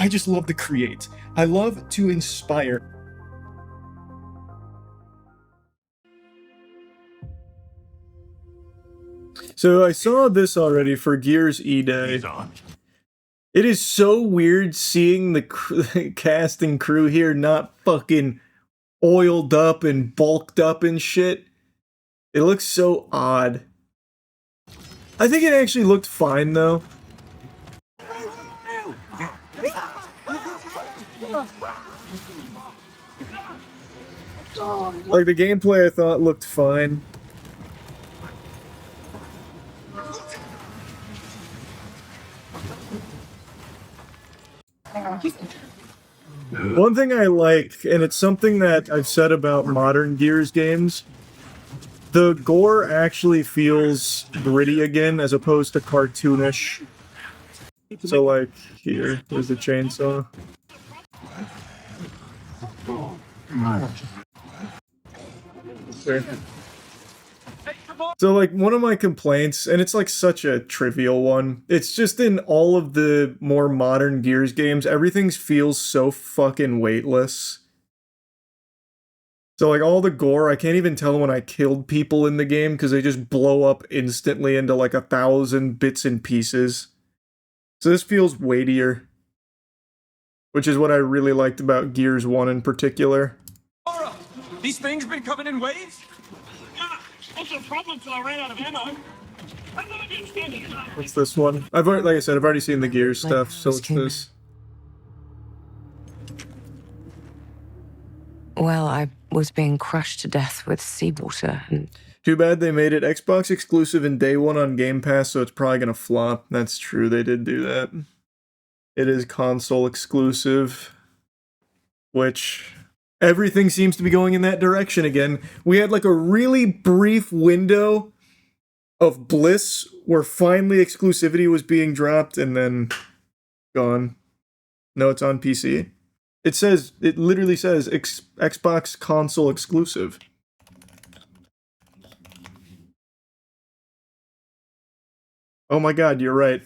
I just love to create. I love to inspire. So I saw this already for Gears E-Day. It is so weird seeing the cast and crew here not fucking oiled up and bulked up and shit. It looks so odd. I think it actually looked fine though. Like the gameplay I thought looked fine. One thing I like, and it's something that I've said about modern Gears games, the gore actually feels gritty again as opposed to cartoonish. So like, here's the chainsaw. There. So like, one of my complaints, and it's like such a trivial one, it's just in all of the more modern Gears games, everything feels so fucking weightless. So like, all the gore, I can't even tell when I killed people in the game because they just blow up instantly into like 1,000 bits and pieces. So this feels weightier, which is what I really liked about Gears 1 in particular. These things been coming in waves? What's the problem till I ran out of ammo? What's this one? Like I said, I've already seen the Gears stuff, so it's this. Well, I was being crushed to death with seawater and... Too bad they made it Xbox exclusive in day one on Game Pass, so it's probably gonna flop. That's true, they did do that. It is console exclusive, which... everything seems to be going in that direction again. We had like a really brief window of bliss where finally exclusivity was being dropped and then gone. No, it's on PC. It literally says Xbox console exclusive. Oh my god, you're right.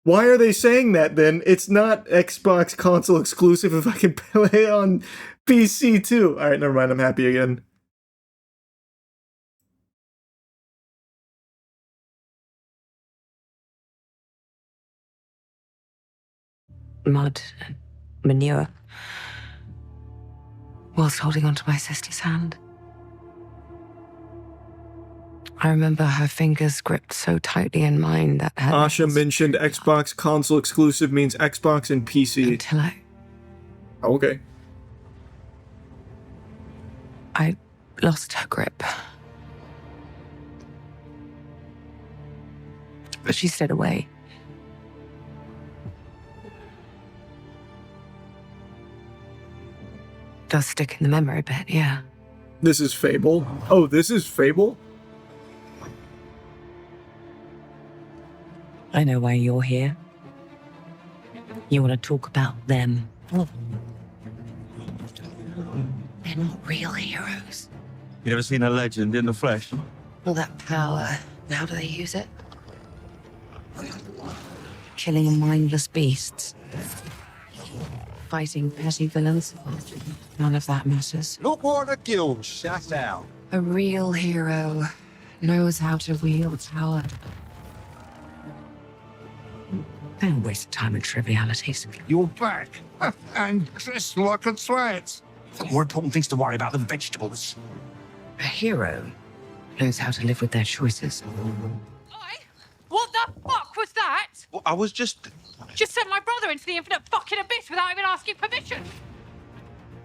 Why are they saying that then? It's not Xbox console exclusive if I can play on PC too. Alright, never mind, I'm happy again. Mud and manure. Whilst holding onto my sister's hand. I remember her fingers gripped so tightly in mine that her... Asha mentioned Xbox console exclusive means Xbox and PC. Until I... Okay. I lost her grip. But she stayed away. Does stick in the memory a bit, yeah. This is Fable? Oh, this is Fable? I know why you're here. You want to talk about them. They're not real heroes. You ever seen a legend in the flesh? All that power, how do they use it? Killing mindless beasts. Fighting petty villains. None of that matters. Look what the guild shut out. A real hero knows how to wield power. Don't waste time on trivialities. You're back, and dressed like a twat. More important things to worry about than vegetables. A hero knows how to live with their choices. What the fuck was that? Well, I was just... Just sent my brother into the infinite fucking abyss without even asking permission.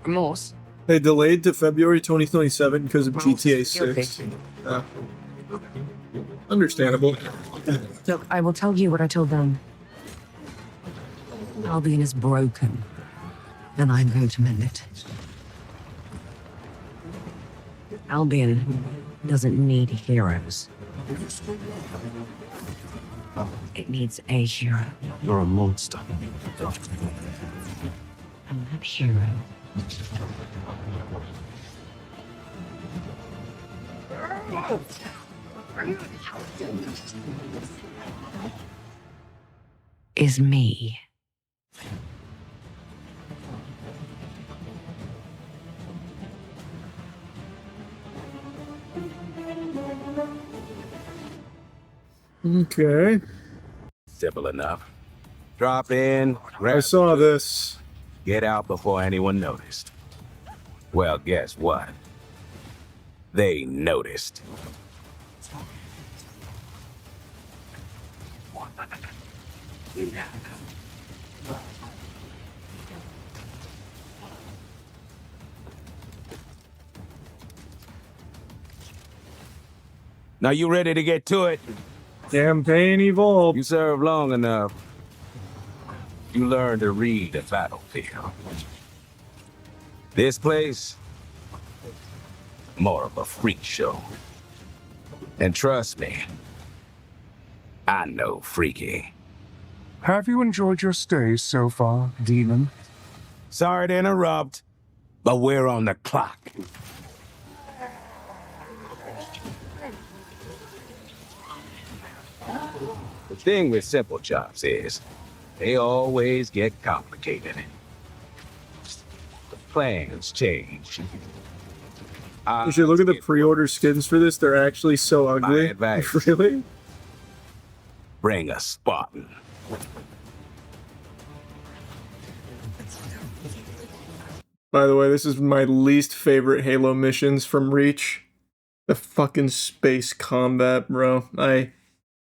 Remorse? They delayed to February 2027 because of GTA 6. Understandable. Look, I will tell you what I told them. Albion is broken, and I'm going to mend it. Albion doesn't need heroes. It needs a hero. You're a monster. And that hero is me. Okay. Simple enough. Drop in, I grab, saw this. get out before anyone noticed. Well, guess what? They noticed. Now you ready to get to it? Campaign evolved. You serve long enough. You learn to read the battlefield. This place, more of a freak show. And trust me, I know freaky. Have you enjoyed your stay so far, Demon? Sorry to interrupt, but we're on the clock. The thing with simple jobs is, they always get complicated. The plans change. You should look at the pre-order skins for this. They're actually so ugly. advice. Really? Bring a Spartan. By the way, this is my least favorite Halo missions from Reach. The fucking space combat, bro. I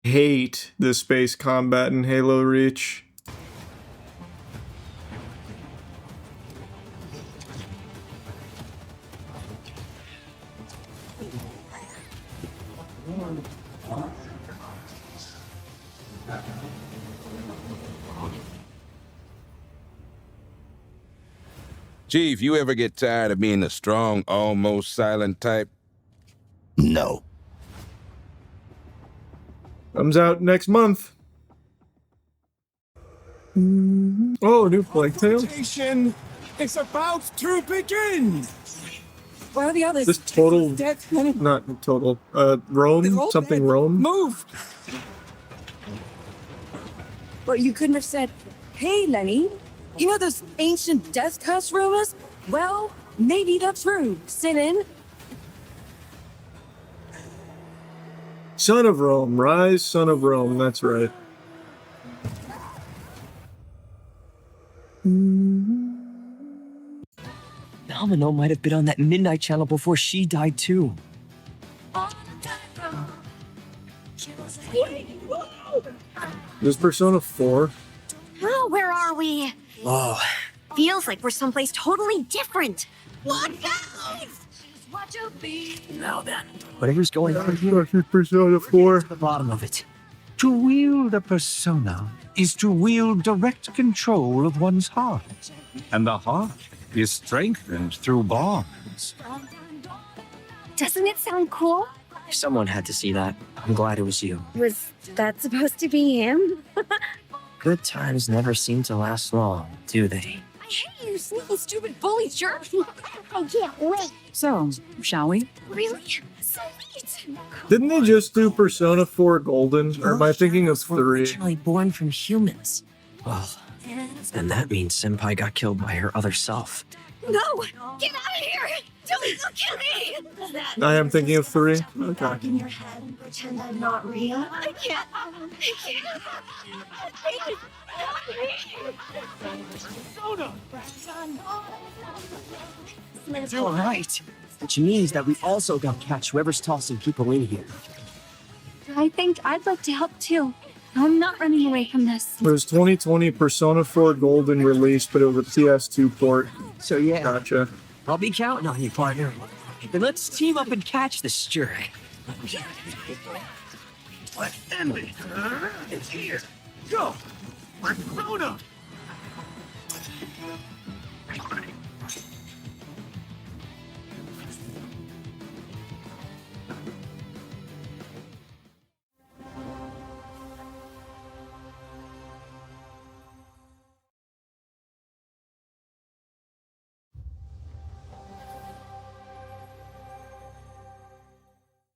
hate the space combat in Halo Reach. Chief, you ever get tired of being the strong, almost silent type? No. Comes out next month. Oh, new Plague Tale. It's about to begin. Where are the others? This total, Dead. not total, Rome, something Rome. Move! But you couldn't have said, hey, Lenny, you know those ancient death curse rumors? Well, maybe they're true. Sit in. Son of Rome, rise, son of Rome, that's right. Domino might have been on that midnight channel before she died too. This Persona 4. Oh, where are we? Oh, Feels like we're someplace totally different. What else? now then. Whatever's going on here, This is Persona 4. the bottom of it. To wield a persona is to wield direct control of one's heart. And the heart is strengthened through bonds. Doesn't it sound cool? Someone had to see that. I'm glad it was you. Was that supposed to be him? Good times never seem to last long, do they? I hate you, sneaky, stupid bully jerk. I can't wait. So, shall we? Really? So neat. Didn't they just do Persona 4 Golden? Or am I thinking of Were 3? originally born from humans. Well, then that means Senpai got killed by her other self. No! Get out of here! Don't look at me! I am thinking of 3. Okay. Back in your head and pretend I'm not real. I can't. All right. Which means that we also got to catch whoever's tossing people in here. I think I'd like to help too. I'm not running away from this. It was 2020 Persona 4 Golden released, but it was a PS2 port. So yeah, Gotcha. I'll be counting on you, partner. Then let's team up and catch this jerk. Let Ember. It's here. Go. Persona.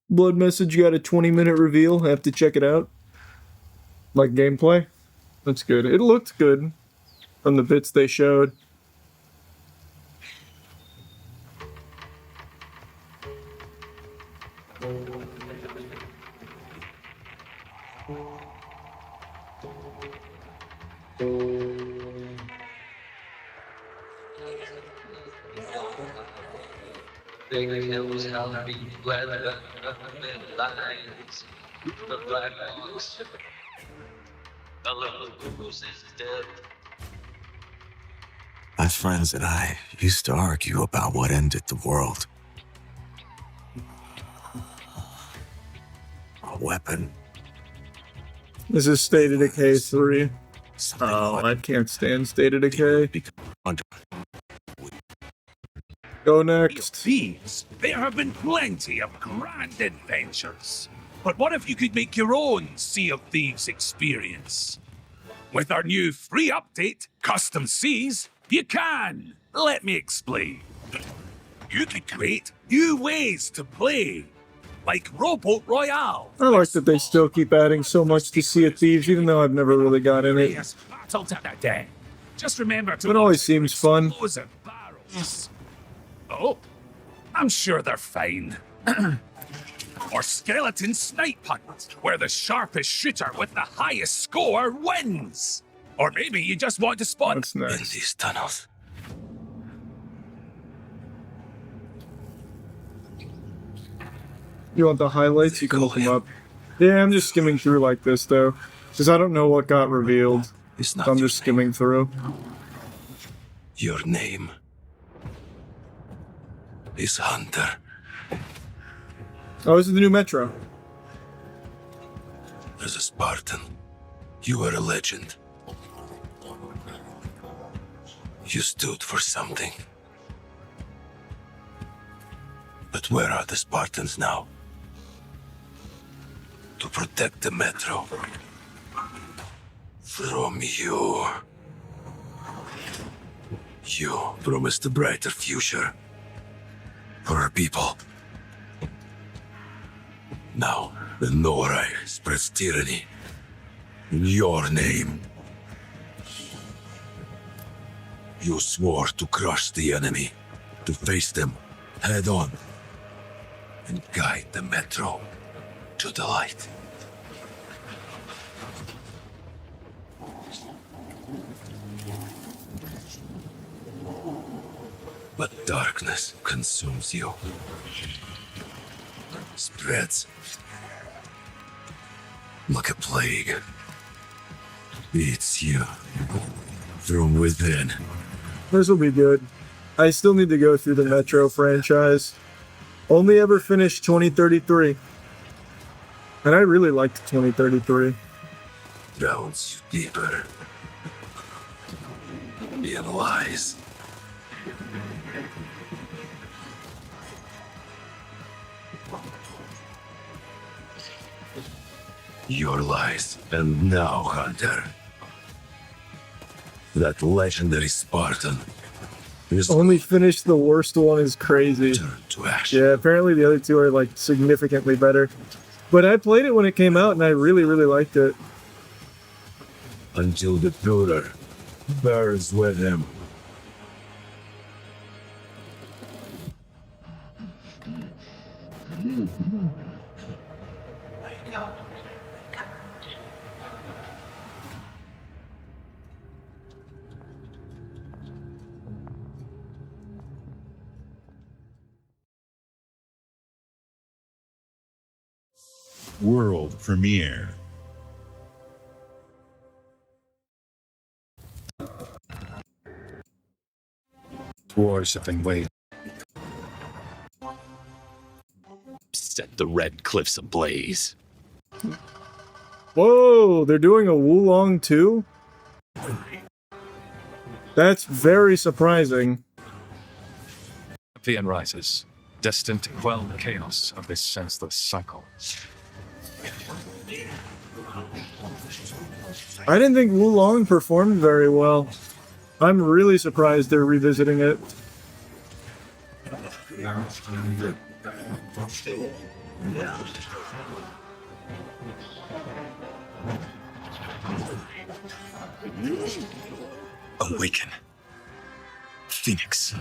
Blood Message got a 20-minute reveal. I have to check it out. Like gameplay. That's good. It looked good from the bits they showed. Big hills, hallowed weather, lines, the black box, the little goose is dead. My friends and I used to argue about what ended the world. A weapon. This is State of Decay 3. Oh, I can't stand State of Decay. Go next. Thieves, there have been plenty of grand adventures. But what if you could make your own Sea of Thieves experience? With our new free update, Custom Seas, you can. Let me explain. You could create new ways to play, like Rowboat Royale. I like that they still keep adding so much to Sea of Thieves, even though I've never really got in it. Yes, battle to the day. Just remember to It always seems fun. explosive barrels. Oh, I'm sure they're fine. Or Skeleton Snipe Hunt, where the sharpest shooter with the highest score wins. Or maybe you just want to spot That's In nice. these tunnels. You want the highlights? You can look them up. Yeah, I'm just skimming through like this, though. Because I don't know what got revealed. It's So not I'm your just skimming through. Your name is Hunter. Oh, this is the new Metro. As a Spartan, you are a legend. You stood for something. But where are the Spartans now? To protect the Metro. From you. You promised a brighter future. For our people. Now, the Norai spreads tyranny. In your name. You swore to crush the enemy. To face them head on. And guide the Metro to the light. But darkness consumes you. Spreads like a plague. Eats you from within. This will be good. I still need to go through the Metro franchise. Only ever finished 2033. And I really liked 2033. Drowns you deeper. In lies. Your lies. And now, Hunter. That legendary Spartan is Only finished the worst one is crazy. turned to ash. Yeah, apparently the other two are like significantly better. But I played it when it came out and I really, really liked it. Until the Führer burns with him. World premiere. Wars have been waiting. Set the red cliffs ablaze. Whoa, they're doing a Wulong too? That's very surprising. Champion rises, destined to quell the chaos of this senseless cycle. I didn't think Wulong performed very well. I'm really surprised they're revisiting it. Awaken. Phoenix.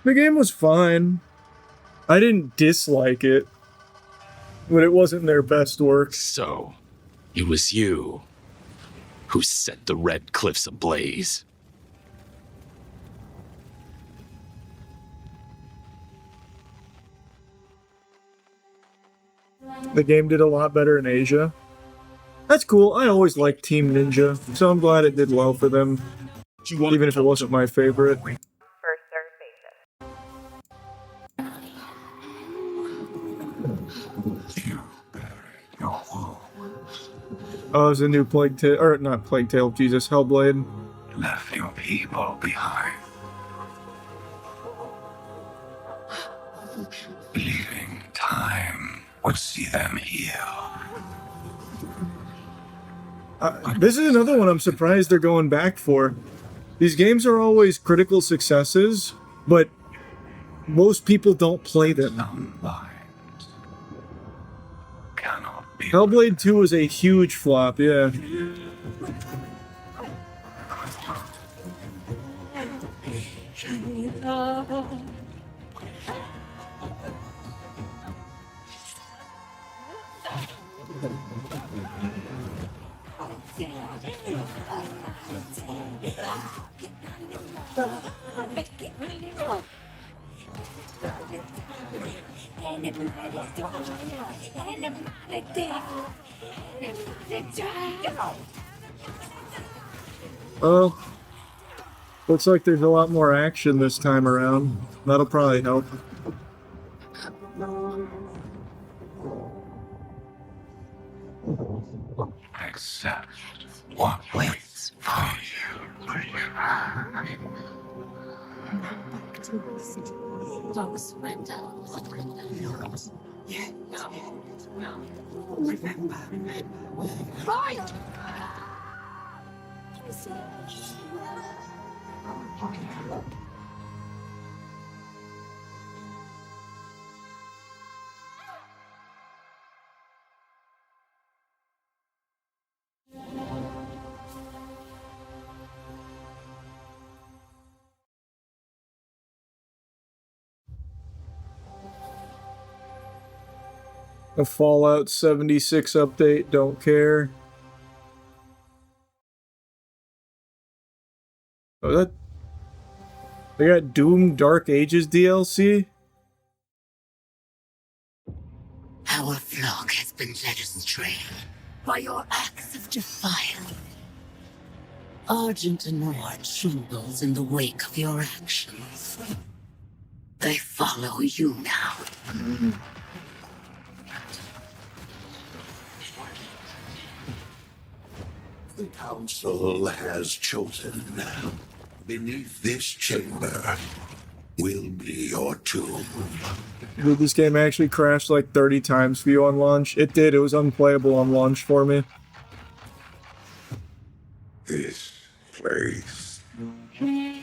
The game was fine. I didn't dislike it, but it wasn't their best work. So, it was you who set the Red Cliffs ablaze. The game did a lot better in Asia. That's cool. I always liked Team Ninja, so I'm glad it did well for them, even if it wasn't my favorite. Oh, there's a new Plague Tale, or not Plague Tale, Jesus, Hellblade. Left your people behind. Believing time would see them heal. This is another one I'm surprised they're going back for. These games are always critical successes, but most people don't play them. Hellblade 2 was a huge flop, yeah. Well, looks like there's a lot more action this time around. That'll probably help. Accept what waits for you. Remember. Fight! A Fallout 76 update, don't care. Oh, that... They got Doom Dark Ages DLC? Our flock has been led astray by your acts of defiance. Argent and Nord trembles in the wake of your actions. They follow you now. The Council has chosen. Beneath this chamber will be your tomb. Dude, this game actually crashed like 30 times for you on launch. It did, it was unplayable on launch for me. This place is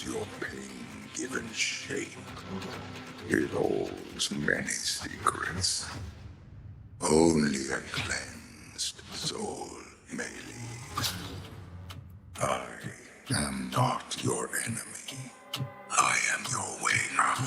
your pain given shape. It holds many secrets. Only a cleansed soul may leave. I am not your enemy. I am your way out.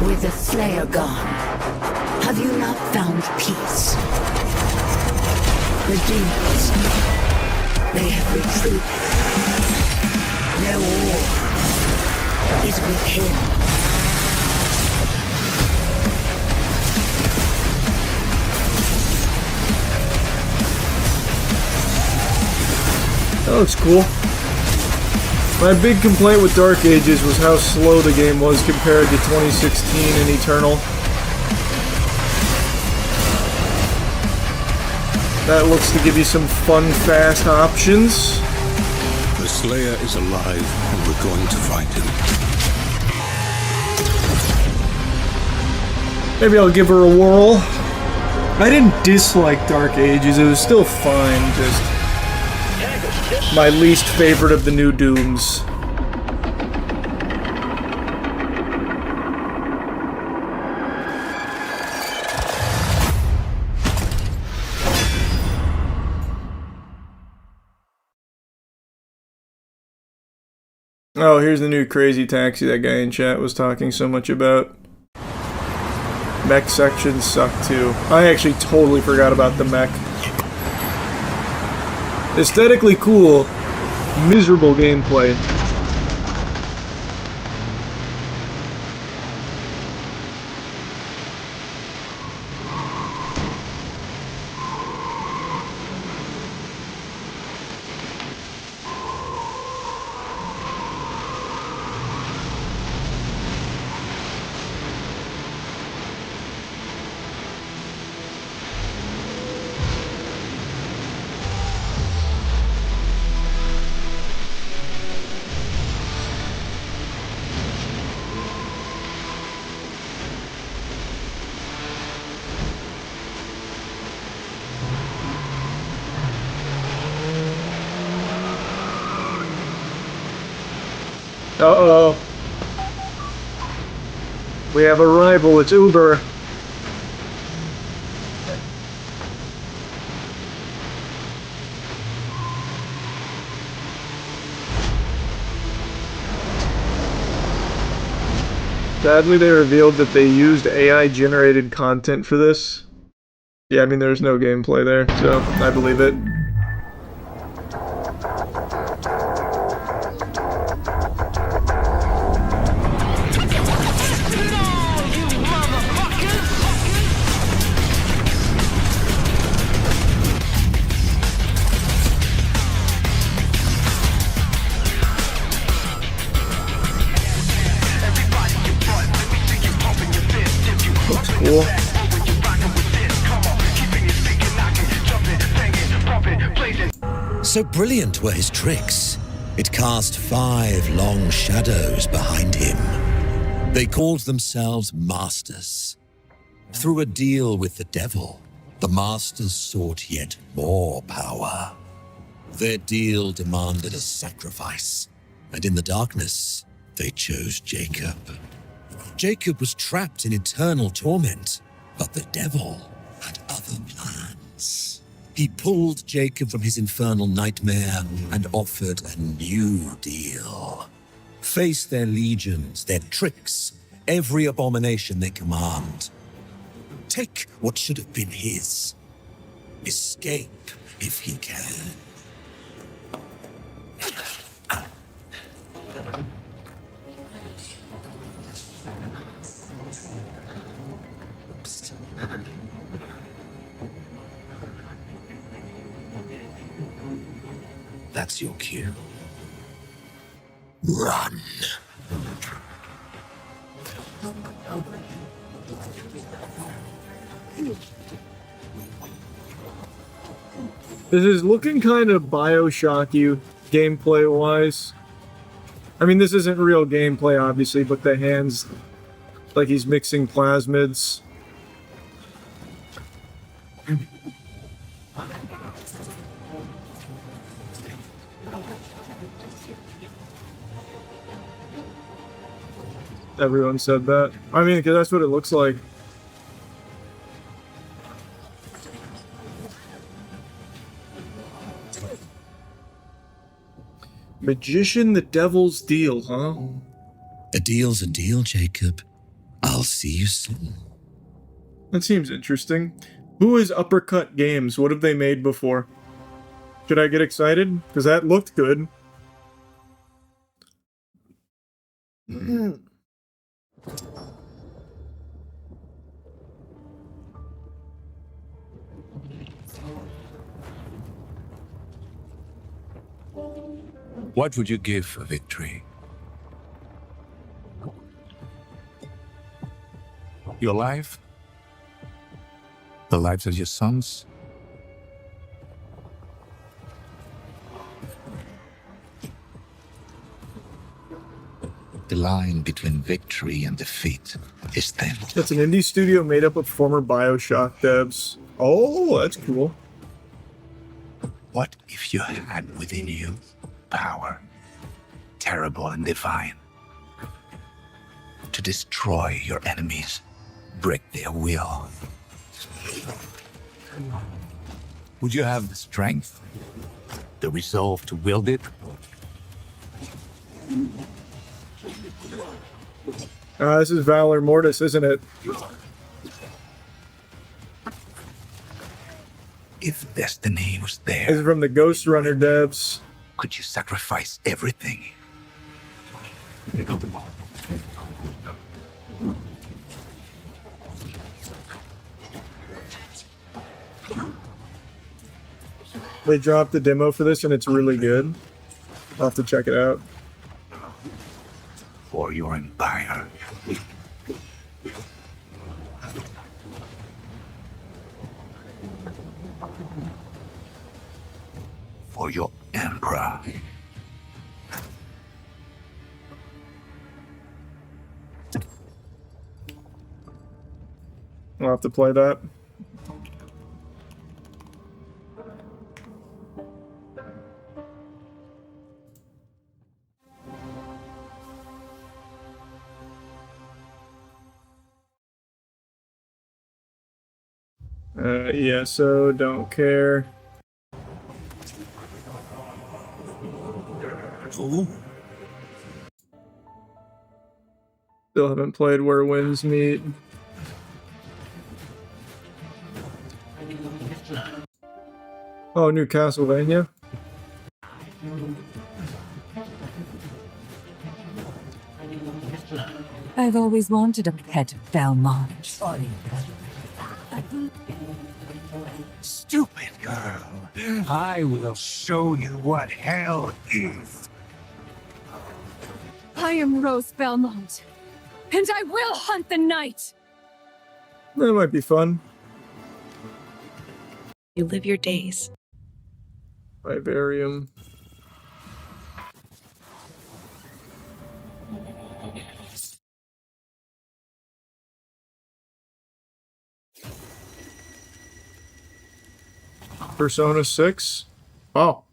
With the Slayer gone, have you not found peace? The demons, they have retreated. Their war is with him. That looks cool. My big complaint with Dark Ages was how slow the game was compared to 2016 and Eternal. That looks to give you some fun, fast options. The Slayer is alive, and we're going to find him. Maybe I'll give her a whirl. I didn't dislike Dark Ages, it was still fine, just my least favorite of the new Dooms. Oh, here's the new crazy taxi that guy in chat was talking so much about. Mech sections suck too. I actually totally forgot about the mech. Aesthetically cool, miserable gameplay. Uh-oh. We have a rival, it's Uber. Sadly, they revealed that they used AI-generated content for this. Yeah, I mean, there's no gameplay there, so I believe it. Cool. So brilliant were his tricks, it cast 5 long shadows behind him. They called themselves Masters. Through a deal with the devil, the Masters sought yet more power. Their deal demanded a sacrifice, and in the darkness, they chose Jacob. Jacob was trapped in eternal torment, but the devil had other plans. He pulled Jacob from his infernal nightmare and offered a new deal. Face their legions, their tricks, every abomination they command. Take what should have been his. Escape if he can. That's your cue. Run. This is looking kind of Bioshock-y gameplay-wise. I mean, this isn't real gameplay, obviously, but the hands, like he's mixing plasmids. Everyone said that. I mean, because that's what it looks like. Magician, the devil's deal, huh? A deal's a deal, Jacob. I'll see you soon. That seems interesting. Who is Uppercut Games? What have they made before? Should I get excited? Because that looked good. What would you give for victory? Your life? The lives of your sons? The line between victory and defeat is thin. That's an indie studio made up of former BioShock devs. Oh, that's cool. What if you had within you power, terrible and divine, to destroy your enemies, break their will? Would you have the strength, the resolve to wield it? This is Valor Mortis, isn't it? If destiny was there, This is from the Ghost Runner devs. could you sacrifice everything? They dropped the demo for this and it's really good. I'll have to check it out. For your empire. For your emperor. I'll have to play that. Yeah, so don't care. Ooh. Still haven't played Where Winds Meet. Oh, new Castlevania. I've always wanted a pet Belmont. Stupid girl. I will show you what hell is. I am Rose Belmont, and I will hunt the night. That might be fun. You live your days. Vivarium. Persona 6? Oh.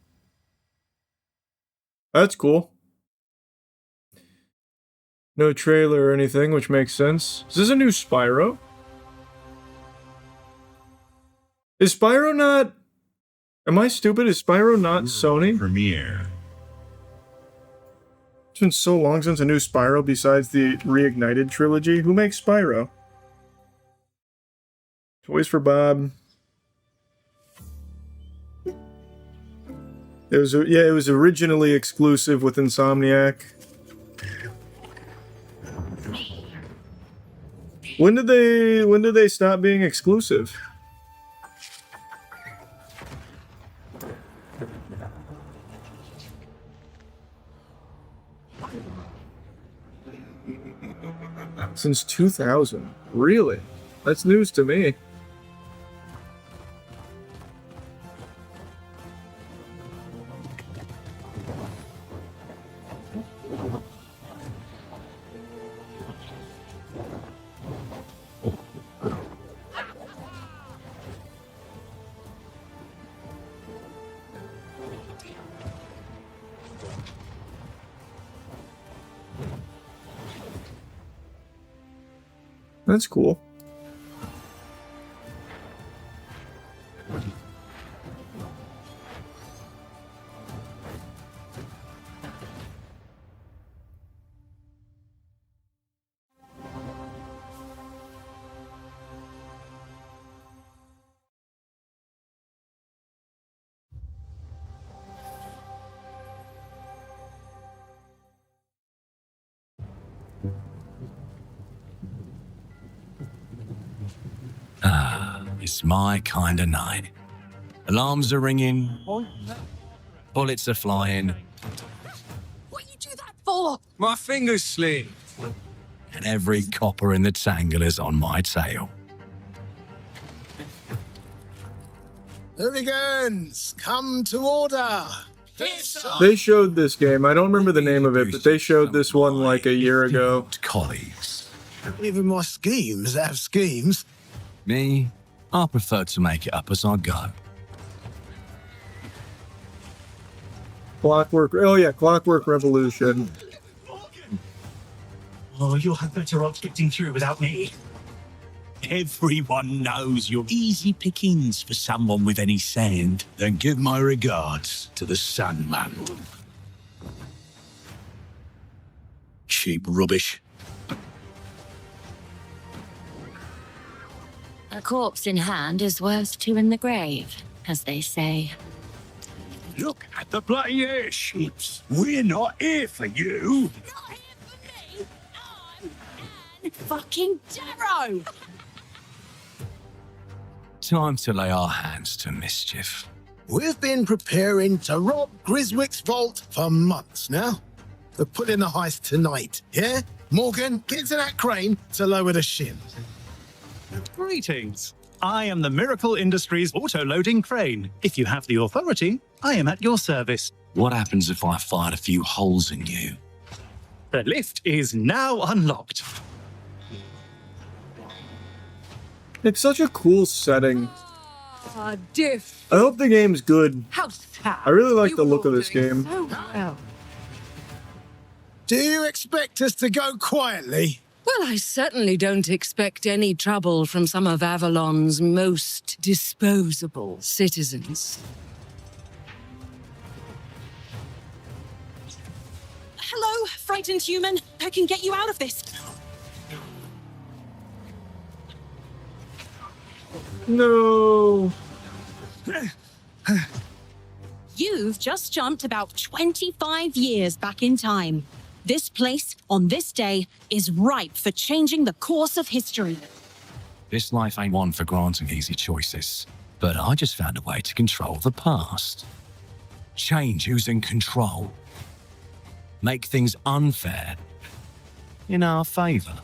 That's cool. No trailer or anything, which makes sense. Is this a new Spyro? Is Spyro not... Am I stupid? Is Spyro not Sony? Premiere. It's been so long since a new Spyro besides the Reignited trilogy. Who makes Spyro? Toys for Bob. It was originally exclusive with Insomniac. When did they stop being exclusive? Since 2000. Really? That's news to me. That's cool. It's my kind of night. Alarms are ringing. Bullets are flying. What you do that for? My fingers slip. And every copper in the tangle is on my tail. Hooligans, come to order. They showed this game. I don't remember the name of it, but they showed this one like a year ago. Colleagues. Even my schemes have schemes. Me, I prefer to make it up as I go. Clockwork. Oh yeah, Clockwork Revolution. Oh, you'll have better odds getting through without me. Everyone knows you're easy pickings for someone with any sand. Then give my regards to the Sandman. Cheap rubbish. A corpse in hand is worth two in the grave, as they say. Look at the bloody airships. We're not here for you. Fucking Darrow! Time to lay our hands to mischief. We've been preparing to rob Griswick's vault for months now. We're putting the heist tonight, yeah? Morgan, get to that crane to lower the ship. Greetings. I am the Miracle Industries auto-loading crane. If you have the authority, I am at your service. What happens if I fired a few holes in you? The lift is now unlocked. It's such a cool setting. Diff. I hope the game's good. How sad. I really like the look of this game. So well. Do you expect us to go quietly? Well, I certainly don't expect any trouble from some of Avalon's most disposable citizens. Hello, frightened human. I can get you out of this. No. You've just jumped about 25 years back in time. This place, on this day, is ripe for changing the course of history. This life ain't one for granting easy choices, but I just found a way to control the past. Change who's in control. Make things unfair in our favor.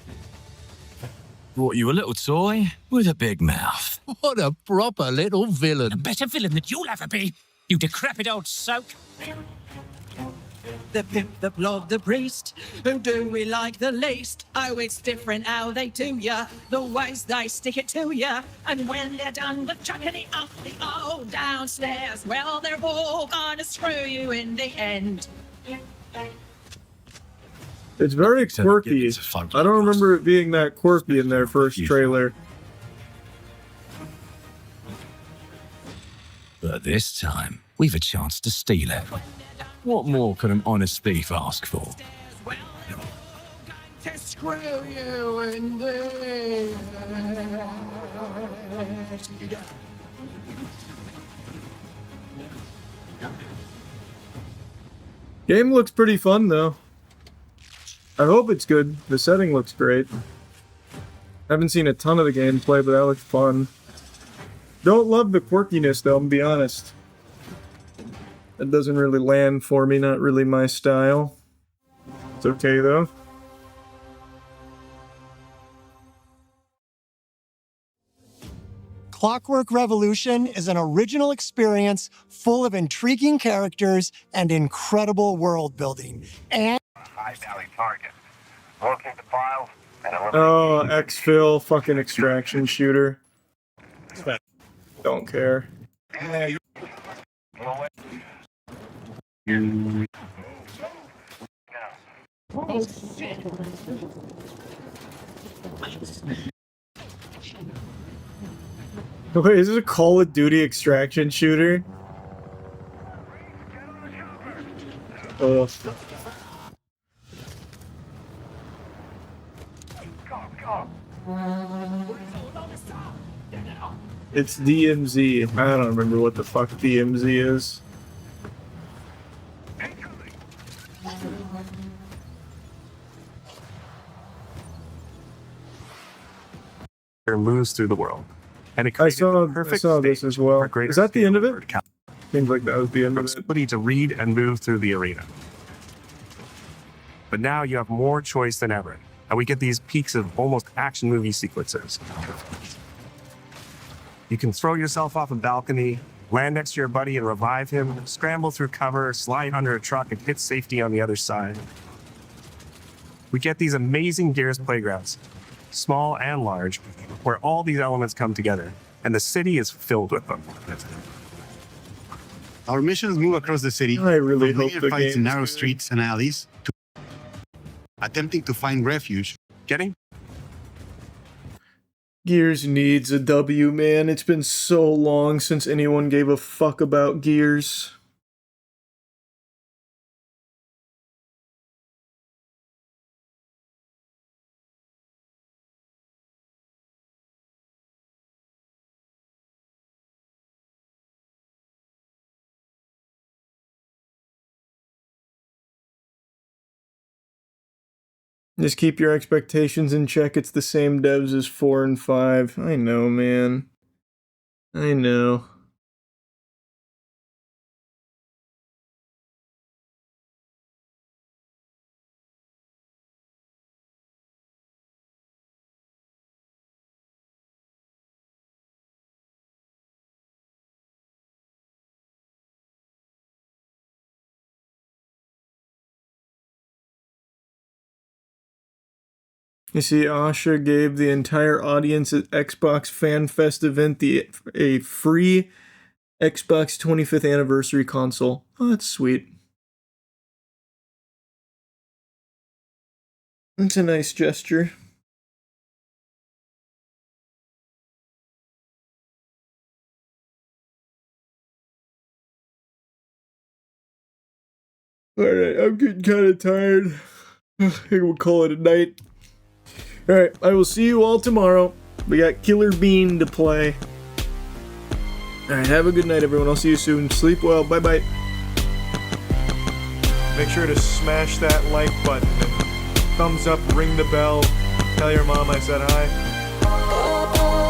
Brought you a little toy with a big mouth. What a proper little villain. A better villain than you'll ever be, you decrepit old soak. The pimp, the blob, the priest, who do we like the least? Oh, it's different how they do ya, the ways they stick it to ya. And when they're done with chucking it up the old downstairs, well, they're all gonna screw you in the end. It's very quirky. I don't remember it being that quirky in their first trailer. But this time, we've a chance to steal it. What more could an honest thief ask for? To screw you in the Game looks pretty fun though. I hope it's good. The setting looks great. Haven't seen a ton of the gameplay, but that looks fun. Don't love the quirkiness though, I'm be honest. It doesn't really land for me, not really my style. It's okay though. Clockwork Revolution is an original experience full of intriguing characters and incredible world building. And High Valley target. Locate the file and Oh, exfil, fucking extraction shooter. Don't care. Oh, shit. Wait, is this a Call of Duty extraction shooter? Ugh. It's DMZ. I don't remember what the fuck DMZ is. Moves through the world. And it I saw this as well. Is that the end of it? Seems like that was the end of it. Ability to read and move through the arena. But now you have more choice than ever, and we get these peaks of almost action movie sequences. You can throw yourself off a balcony, land next to your buddy and revive him, scramble through cover, slide under a truck, and hit safety on the other side. We get these amazing Gears playgrounds, small and large, where all these elements come together, and the city is filled with them. Our missions move across the city, I really from hope linear the fights in game's narrow good. streets and alleys to attempting to find refuge. Getting? Gears needs a W, man. It's been so long since anyone gave a fuck about Gears. Just keep your expectations in check. It's the same devs as 4 and 5. I know, man. I know. You see, Asha gave the entire audience at Xbox Fan Fest event a free Xbox 25th anniversary console. Oh, that's sweet. That's a nice gesture. Alright, I'm getting kind of tired. I think we'll call it a night. Alright, I will see you all tomorrow. We got Killer Bean to play. Alright, have a good night, everyone. I'll see you soon. Sleep well. Bye-bye. Make sure to smash that like button and thumbs up, ring the bell, tell your mom I said hi.